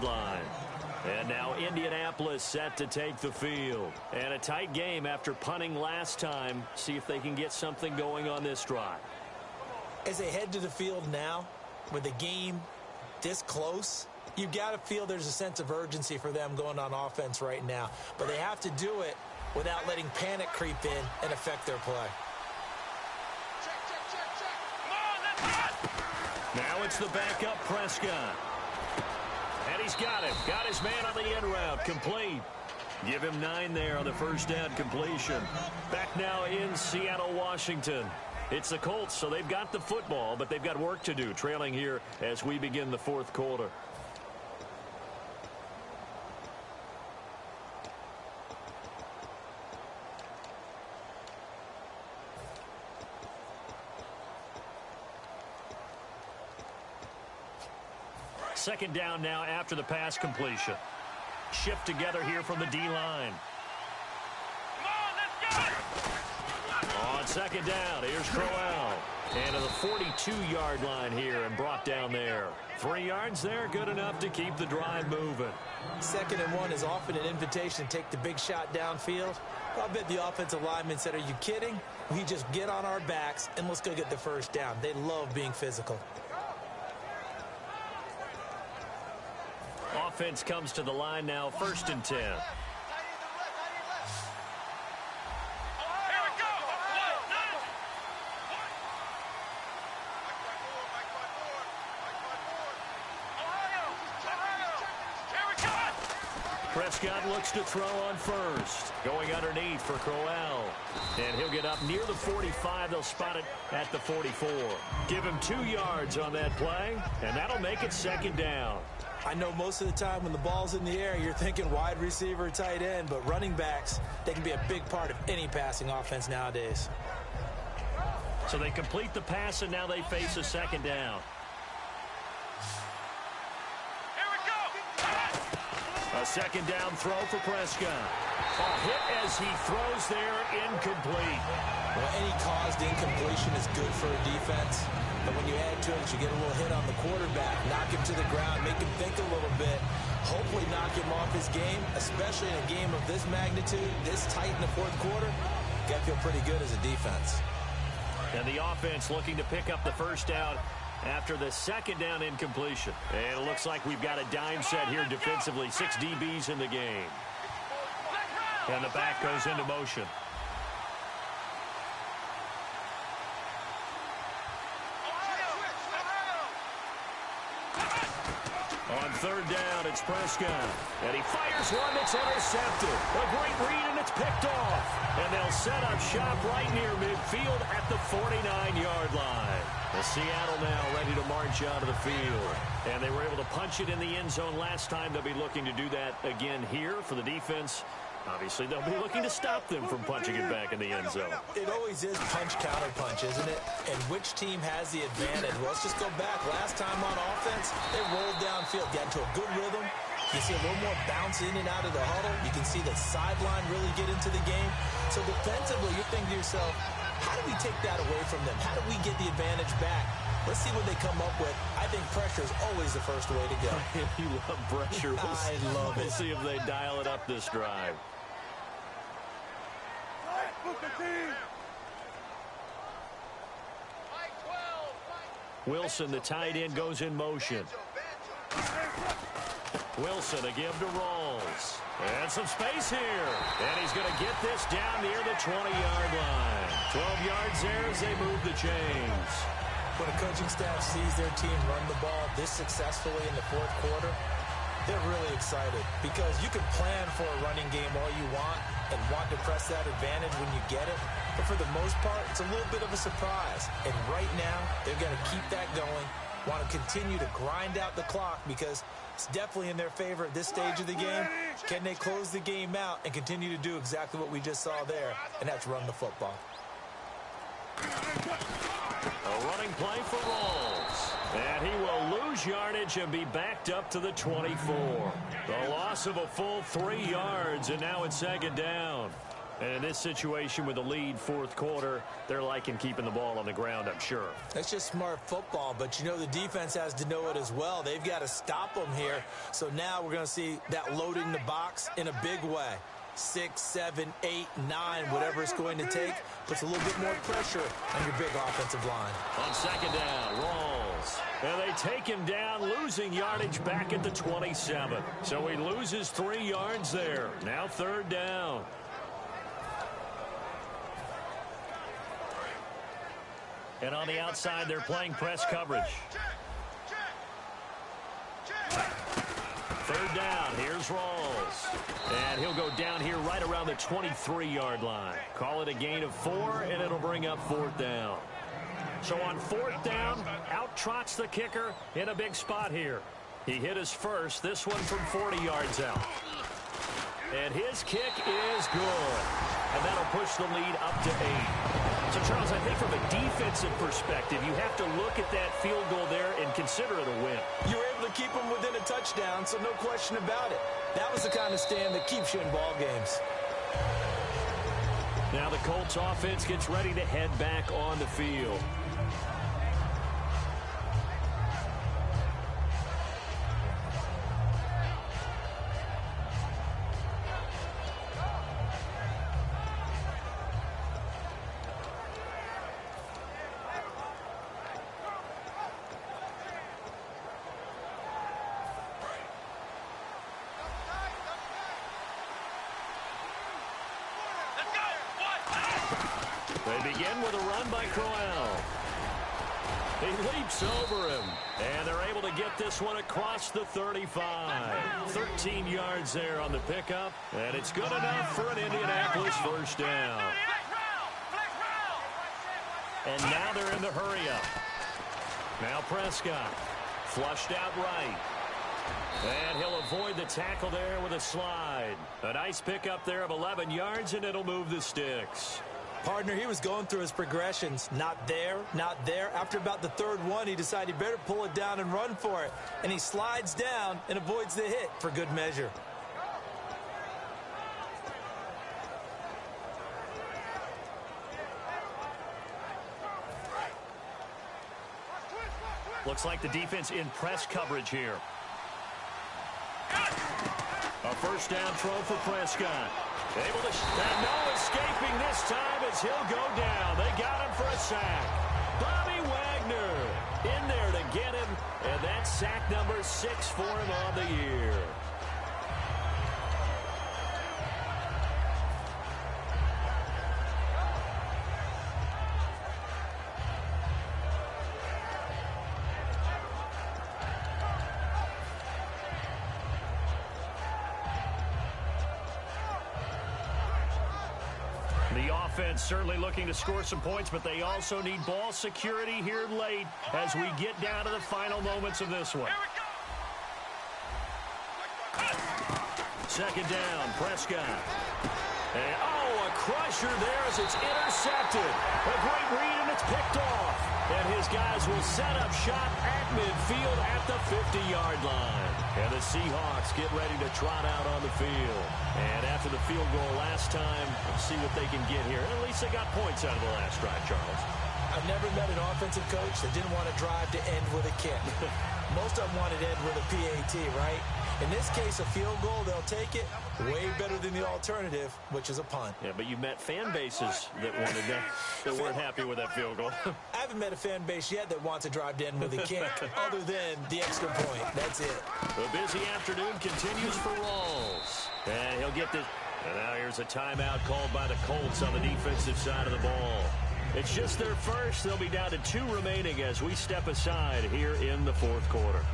Line. And now Indianapolis set to take the field. And a tight game after punting last time. See if they can get something going on this drive. As they head to the field now, with the game this close, you've got to feel there's a sense of urgency for them going on offense right now. But they have to do it without letting panic creep in and affect their play. Now it's the backup Prescott. And he's got him. Got his man on the end route. Complete. Give him 9 there on the first down completion. Back now in Seattle, Washington. It's the Colts, so they've got the football, but they've got work to do, trailing here as we begin the fourth quarter. Second down now after the pass completion. Shift together here from the D-line. On second down, here's Crowell. And to the 42-yard line here and brought down there. 3 yards there, good enough to keep the drive moving. 2nd and 1 is often an invitation to take the big shot downfield. I bet the offensive lineman said, are you kidding? We just get on our backs and let's go get the first down. They love being physical. Offense comes to the line now, 1st and 10. Prescott looks to throw on first. Going underneath for Crowell. And he'll get up near the 45. They'll spot it at the 44. Give him 2 yards on that play, and that'll make it 2nd down. I know most of the time when the ball's in the air, you're thinking wide receiver, tight end, but running backs, they can be a big part of any passing offense nowadays. So they complete the pass, and now they face a 2nd down. A 2nd down throw for Prescott. A hit as he throws there, incomplete. Well, any caused incompletion is good for a defense. But when you add to it, you get a little hit on the quarterback, knock him to the ground, make him think a little bit, hopefully knock him off his game, especially in a game of this magnitude, this tight in the 4th quarter. Got to feel pretty good as a defense. And the offense looking to pick up the first down after the 2nd down incompletion. And it looks like we've got a dime set here defensively. 6 DBs in the game. And the back goes into motion. On third down, it's Prescott. And he fires one that's intercepted. A great read, and it's picked off. And they'll set up shop right near midfield at the 49-yard line. The Seattle now ready to march out of the field. And they were able to punch it in the end zone last time. They'll be looking to do that again here for the defense. Obviously, they'll be looking to stop them from punching it back in the end zone. It always is punch-counter-punch, isn't it? And which team has the advantage? Well, let's just go back. Last time on offense, they rolled downfield, got into a good rhythm. You see a little more bounce in and out of the huddle. You can see the sideline really get into the game. So defensively, you're thinking to yourself, how do we take that away from them? How do we get the advantage back? Let's see what they come up with. I think pressure is always the first way to go. You love pressure. I love it. We'll see if they dial it up this drive. Wilson, the tight end, goes in motion. Wilson, a give to Rawls. And some space here. And he's going to get this down near the 20-yard line. 12 yards there as they move the chains. When a coaching staff sees their team run the ball this successfully in the fourth quarter, they're really excited because you can plan for a running game all you want and want to press that advantage when you get it. But for the most part, it's a little bit of a surprise. And right now, they've got to keep that going, want to continue to grind out the clock because it's definitely in their favor at this stage of the game. Can they close the game out and continue to do exactly what we just saw there, and that's run the football. A running play for Rawls. And he will lose yardage and be backed up to the 24. The loss of a full 3 yards, and now it's second down. And in this situation with the lead fourth quarter, they're liking keeping the ball on the ground, I'm sure. That's just smart football, but you know the defense has to know it as well. They've got to stop them here. So now we're going to see that loading the box in a big way. 6, 7, 8, 9, whatever it's going to take, puts a little bit more pressure on your big offensive line. On second down, Rawls. And they take him down, losing yardage back at the 27. So he loses 3 yards there. Now third down. And on the outside, they're playing press coverage. Third down, here's Rawls. And he'll go down here right around the 23-yard line. Call it a gain of 4, and it'll bring up fourth down. So on fourth down, out trots the kicker in a big spot here. He hit his first, this one from 40 yards out. And his kick is good. And that'll push the lead up to 8. So, Charles, I think from a defensive perspective, you have to look at that field goal there and consider it a win. You were able to keep them within a touchdown, so no question about it. That was the kind of stand that keeps you in ball games. Now the Colts offense gets ready to head back on the field. They begin with a run by Crowell. He leaps over him, and they're able to get this one across the 35. 13 yards there on the pickup, and it's good enough for an Indianapolis first down. And now they're in the hurry-up. Now Prescott, flushed out right. And he'll avoid the tackle there with a slide. A nice pickup there of 11 yards, and it'll move the sticks. Partner, he was going through his progressions. Not there, not there. After about the third one, he decided he better pull it down and run for it. And he slides down and avoids the hit for good measure. Looks like the defense in press coverage here. A first down throw for Prescott. Able to, and no escaping this time as he'll go down. They got him for a sack. Bobby Wagner in there to get him, and that's sack number 6 for him on the year. The offense certainly looking to score some points, but they also need ball security here late as we get down to the final moments of this one. Second down, Prescott. And, a crusher there as it's intercepted. A great read, and it's picked off. And his guys will set up shop at midfield at the 50-yard line. And the Seahawks get ready to trot out on the field. And after the field goal last time, let's see what they can get here. At least they got points out of the last drive, Charles. I've never met an offensive coach that didn't want to drive to end with a kick. Most of them wanted to end with a PAT, right? In this case, a field goal, they'll take it. Way better than the alternative, which is a punt. Yeah, but you met fan bases that wanted that weren't happy with that field goal. I haven't met a fan base yet that wants to drive to end with a kick, other than the extra point. That's it. The busy afternoon continues for Rawls. And he'll get this. And now here's a timeout called by the Colts on the defensive side of the ball. It's just their first. They'll be down to 2 remaining as we step aside here in the fourth quarter.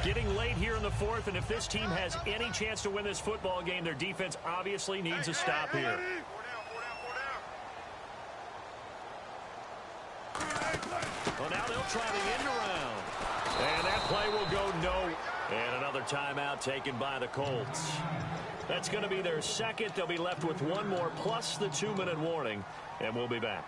Getting late here in the fourth, and if this team has any chance to win this football game, their defense obviously needs a stop here. Well, now they'll try the end around. And that play will go no. And another timeout taken by the Colts. That's going to be their second. They'll be left with one more plus the 2-minute warning, and we'll be back.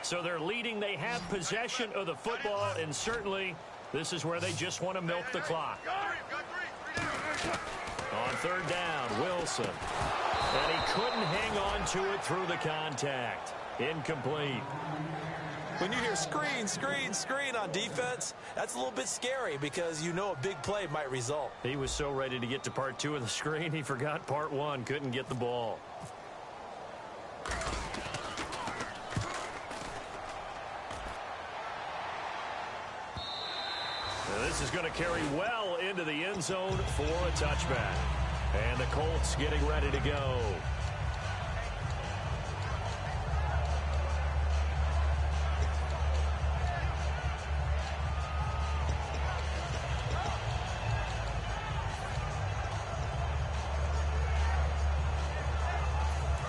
So they're leading. They have possession of the football, and certainly this is where they just want to milk the clock. On third down, Wilson. And he couldn't hang on to it through the contact. Incomplete. When you hear screen, screen, screen on defense, that's a little bit scary because you know a big play might result. He was so ready to get to part 2 of the screen, he forgot part 1, couldn't get the ball. This is going to carry well into the end zone for a touchback. And the Colts getting ready to go.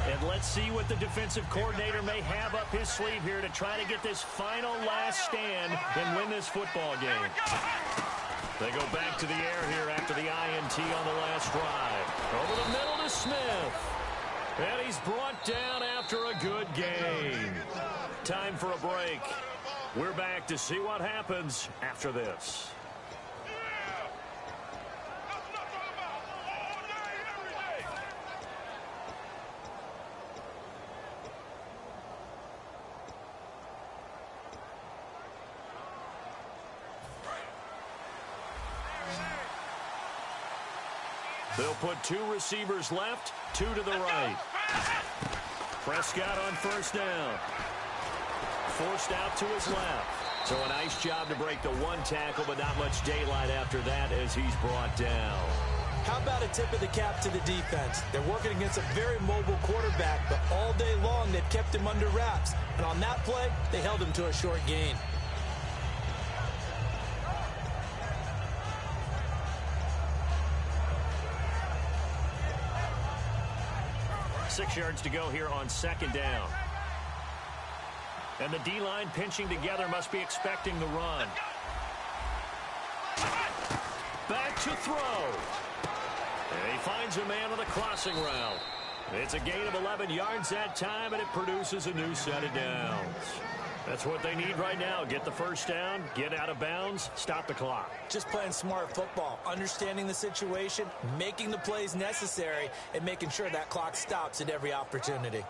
And let's see what the defensive coordinator may have up his sleeve here to try to get this final last stand and win this football game. They go back to the air here after the INT on the last drive. Over the middle to Smith. And he's brought down after a good game. Time for a break. We're back to see what happens after this. They'll put 2 receivers left, 2 to the right. Prescott on first down. Forced out to his left. So a nice job to break the 1 tackle, but not much daylight after that as he's brought down. How about a tip of the cap to the defense? They're working against a very mobile quarterback, but all day long they've kept him under wraps. And on that play, they held him to a short gain. Six yards to go here on second down. And the D-line pinching together must be expecting the run. Back to throw. And he finds a man on the crossing route. It's a gain of 11 yards that time, and it produces a new set of downs. That's what they need right now. Get the first down, get out of bounds, stop the clock. Just playing smart football, understanding the situation, making the plays necessary, and making sure that clock stops at every opportunity.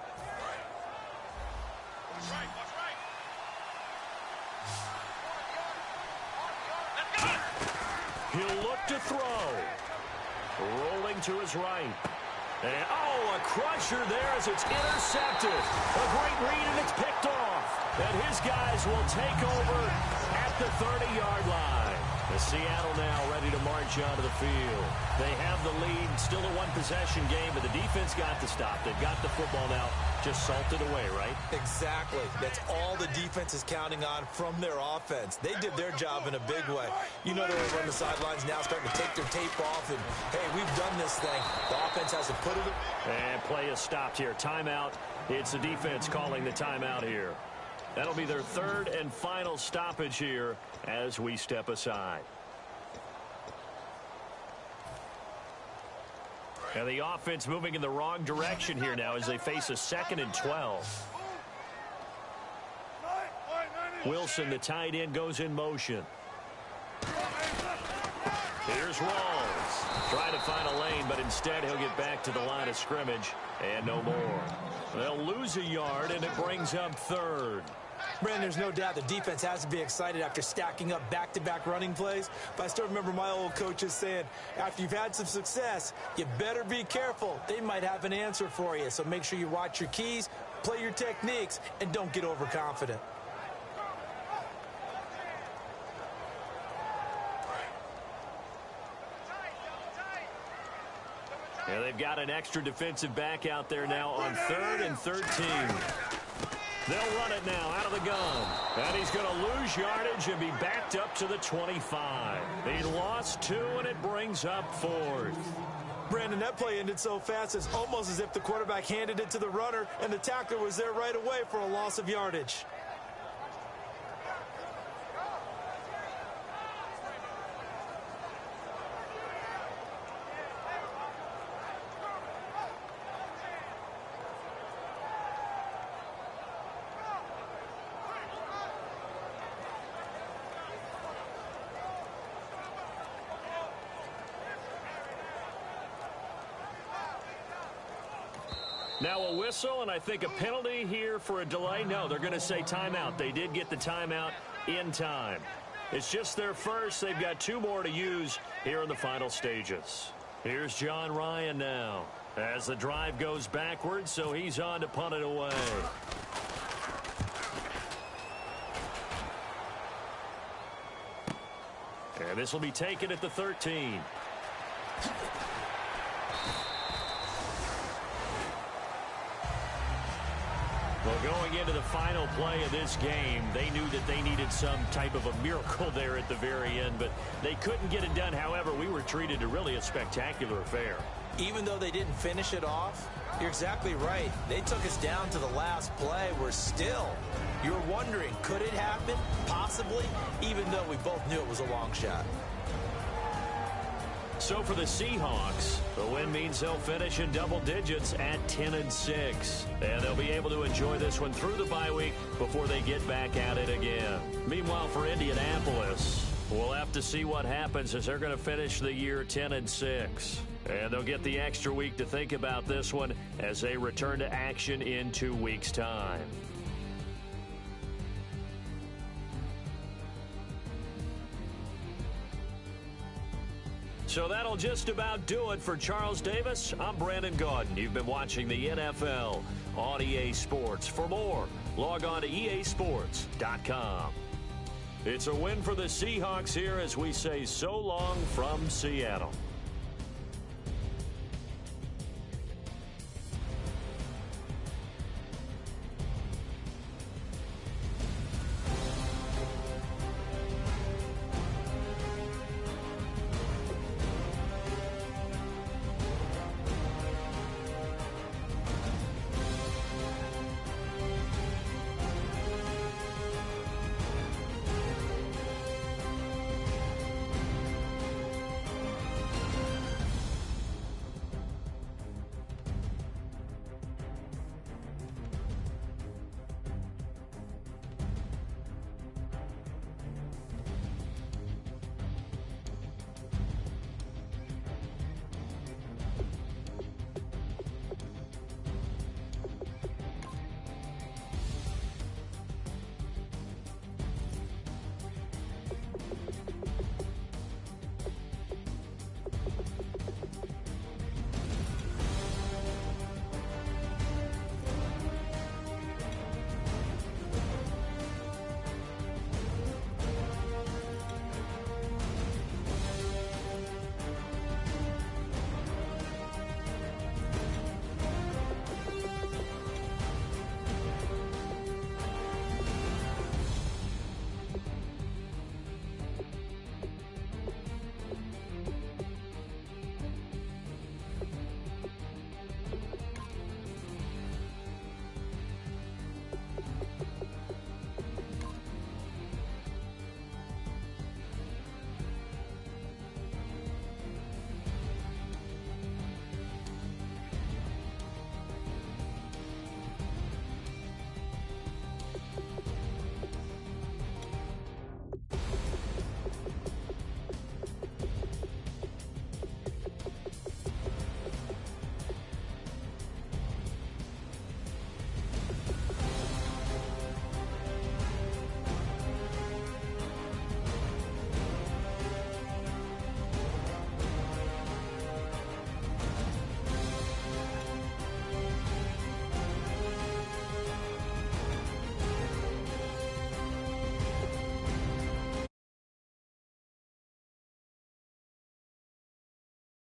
He'll look to throw. Rolling to his right. And, a crusher there as it's intercepted. A great read, and it's picked off. And his guys will take over at the 30-yard line. The Seattle now ready to march onto the field. They have the lead, still a one-possession game, but the defense got the stop. They've got the football now, just salted away, right? Exactly. That's all the defense is counting on from their offense. They did their job in a big way. You know they're over on the sidelines now starting to take their tape off, and, hey, we've done this thing. The offense has to put it. And play is stopped here. Timeout. It's the defense calling the timeout here. That'll be their third and final stoppage here as we step aside. And the offense moving in the wrong direction here now as they face a 2nd and 12. Wilson, the tight end, goes in motion. Here's Rawls. Trying to find a lane, but instead he'll get back to the line of scrimmage and no more. They'll lose a yard, and it brings up 3rd. Brandon, there's no doubt the defense has to be excited after stacking up back-to-back running plays. But I still remember my old coaches saying, after you've had some success, you better be careful. They might have an answer for you. So make sure you watch your keys, play your techniques, and don't get overconfident. Yeah, they've got an extra defensive back out there now on 3rd and 13. They'll run it now out of the gun. And he's going to lose yardage and be backed up to the 25. He lost 2, and it brings up 4th. Brandon, that play ended so fast, it's almost as if the quarterback handed it to the runner, and the tackler was there right away for a loss of yardage. Now a whistle, and I think a penalty here for a delay. No, they're going to say timeout. They did get the timeout in time. It's just their first. They've got 2 more to use here in the final stages. Here's John Ryan now as the drive goes backwards, so he's on to punt it away. And this will be taken at the 13. Well, going into the final play of this game, they knew that they needed some type of a miracle there at the very end, but they couldn't get it done. However, we were treated to really a spectacular affair. Even though they didn't finish it off, you're exactly right. They took us down to the last play. You're wondering, could it happen? Possibly, even though we both knew it was a long shot. So for the Seahawks, the win means they'll finish in double digits at 10-6. And they'll be able to enjoy this one through the bye week before they get back at it again. Meanwhile, for Indianapolis, we'll have to see what happens as they're going to finish the year 10-6. And they'll get the extra week to think about this one as they return to action in 2 weeks' time. So that'll just about do it for Charles Davis. I'm Brandon Gaudin. You've been watching the NFL on EA Sports. For more, log on to easports.com. It's a win for the Seahawks here as we say so long from Seattle.